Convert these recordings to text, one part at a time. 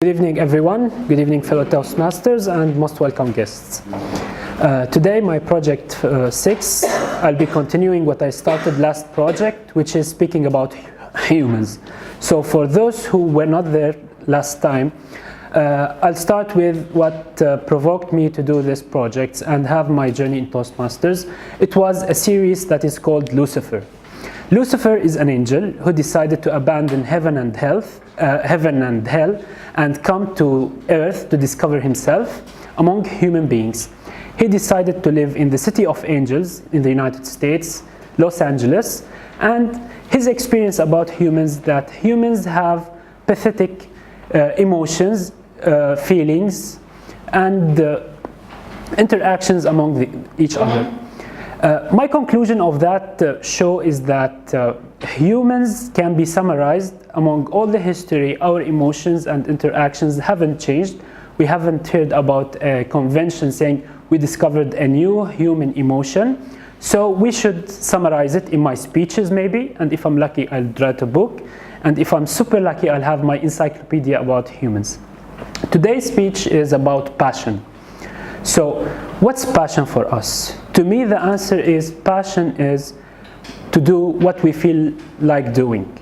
Good evening, everyone. Good evening, fellow Toastmasters, and most welcome guests. Today, my project 6, I'll be continuing what I started last project, which is speaking about humans. So for those who were not there last time, I'll start with what provoked me to do this project and have my journey in Toastmasters. It was a series that is called Lucifer. Lucifer is an angel who decided to abandon heaven and hell and come to earth to discover himself among human beings. He decided to live in the city of angels in the United States, Los Angeles, and his experience about humans, that humans have pathetic emotions, feelings, and interactions among each other. My conclusion of that show is that humans can be summarized among all the history. Our emotions and interactions haven't changed. We haven't heard about a convention saying we discovered a new human emotion. So we should summarize it in my speeches maybe, and if I'm lucky I'll write a book, and if I'm super lucky I'll have my encyclopedia about humans. Today's speech is about passion. So what's passion for us? To me, the answer is passion is to do what we feel like doing.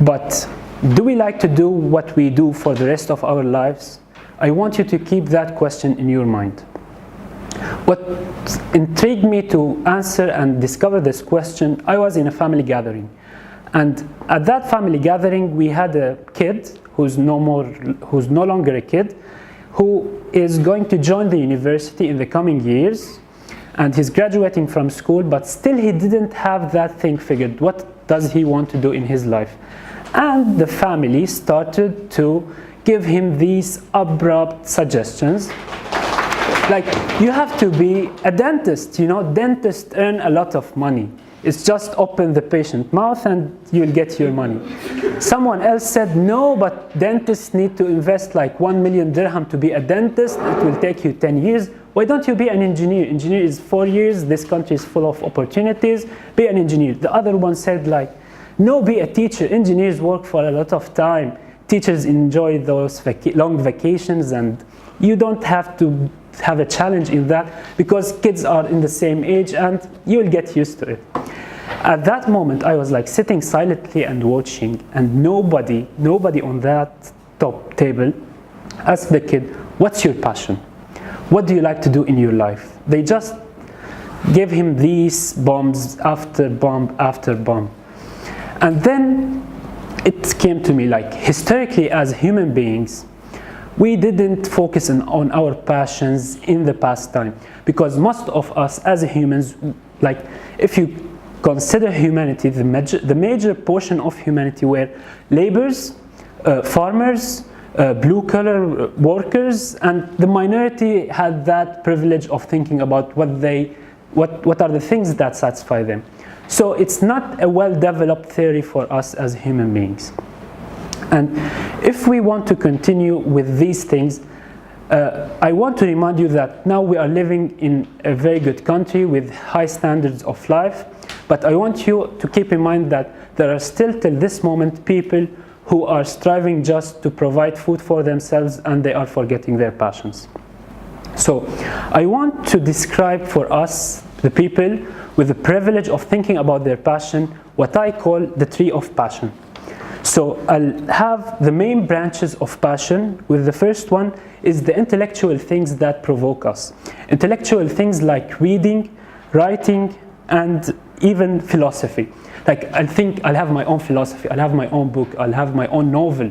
But do we like to do what we do for the rest of our lives? I want you to keep that question in your mind. What intrigued me to answer and discover this question, I was in a family gathering. And at that family gathering, we had a kid who's no longer a kid, who is going to join the university in the coming years, and he's graduating from school, but still he didn't have that thing figured. What does he want to do in his life? And the family started to give him these abrupt suggestions. Like, you have to be a dentist, you know, dentists earn a lot of money. It's just open the patient mouth and you'll get your money. Someone else said, no, but dentists need to invest like 1 million dirham to be a dentist. It will take you 10 years. Why don't you be an engineer? Engineer is 4 years. This country is full of opportunities. Be an engineer. The other one said like, no, be a teacher. Engineers work for a lot of time. Teachers enjoy those long vacations, and you don't have to have a challenge in that because kids are in the same age and you'll get used to it. At that moment, I was like sitting silently and watching, and nobody on that top table asked the kid, what's your passion? What do you like to do in your life? They just gave him these bombs after bomb after bomb. And then it came to me, like, historically as human beings, we didn't focus on our passions in the past time, because most of us as humans, like, if you consider humanity, the major portion of humanity were laborers, farmers, blue-collar workers, and the minority had that privilege of thinking about what are the things that satisfy them. So it's not a well-developed theory for us as human beings. And if we want to continue with these things, I want to remind you that now we are living in a very good country with high standards of life, but I want you to keep in mind that there are still till this moment people who are striving just to provide food for themselves, and they are forgetting their passions. So I want to describe for us, the people with the privilege of thinking about their passion, what I call the tree of passion. So I'll have the main branches of passion, with the first one is the intellectual things that provoke us. Intellectual things like reading, writing, and even philosophy. Like, I think I'll have my own philosophy, I'll have my own book, I'll have my own novel.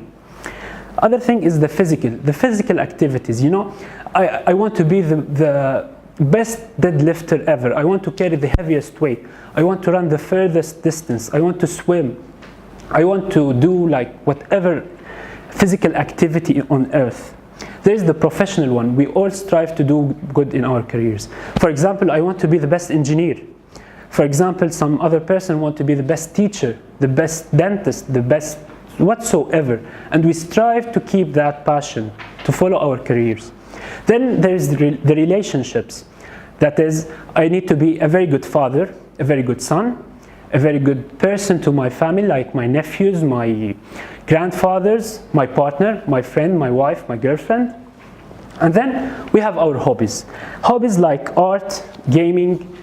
Other thing is the physical activities. You know, I want to be the best deadlifter ever. I want to carry the heaviest weight. I want to run the furthest distance. I want to swim. I want to do like whatever physical activity on earth. There's the professional one. We all strive to do good in our careers. For example, I want to be the best engineer. For example, some other person want to be the best teacher, the best dentist, the best whatsoever. And we strive to keep that passion, to follow our careers. Then there's the relationships. That is, I need to be a very good father, a very good son, a very good person to my family, like my nephews, my grandfathers, my partner, my friend, my wife, my girlfriend. And then we have our hobbies. Hobbies like art, gaming,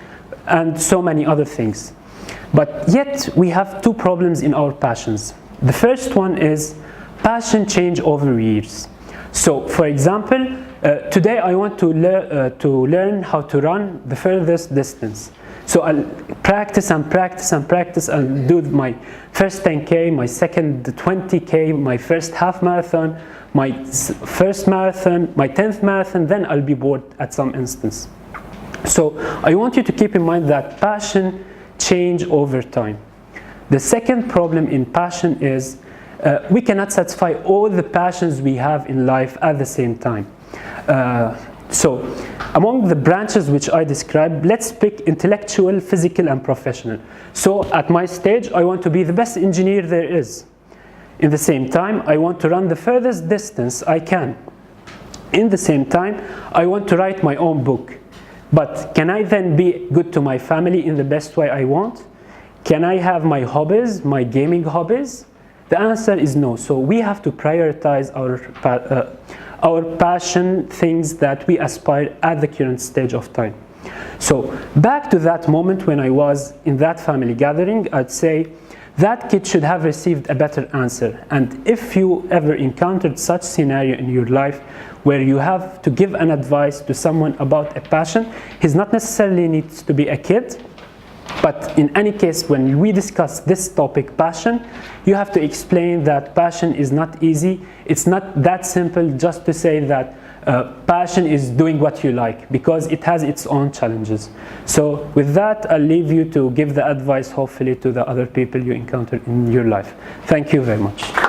and so many other things. But yet we have two problems in our passions. The first one is passion change over years. So for example, today I want to learn how to run the furthest distance. So I'll practice and practice and practice and do my first 10K, my second 20K, my first half marathon, my first marathon, my 10th marathon, then I'll be bored at some instance. So I want you to keep in mind that passion change over time. The second problem in passion is we cannot satisfy all the passions we have in life at the same time. So among the branches which I described, let's pick intellectual, physical, and professional. So at my stage, I want to be the best engineer there is. In the same time, I want to run the furthest distance I can. In the same time, I want to write my own book. But can I then be good to my family in the best way I want? Can I have my hobbies, my gaming hobbies? The answer is no. So we have to prioritize our passion, things that we aspire at the current stage of time. So back to that moment when I was in that family gathering, I'd say that kid should have received a better answer. And if you ever encountered such scenario in your life where you have to give an advice to someone about a passion, he's not necessarily needs to be a kid, but in any case, when we discuss this topic, passion, you have to explain that passion is not easy. It's not that simple just to say that passion is doing what you like, because it has its own challenges. So with that, I'll leave you to give the advice, hopefully, to the other people you encounter in your life. Thank you very much.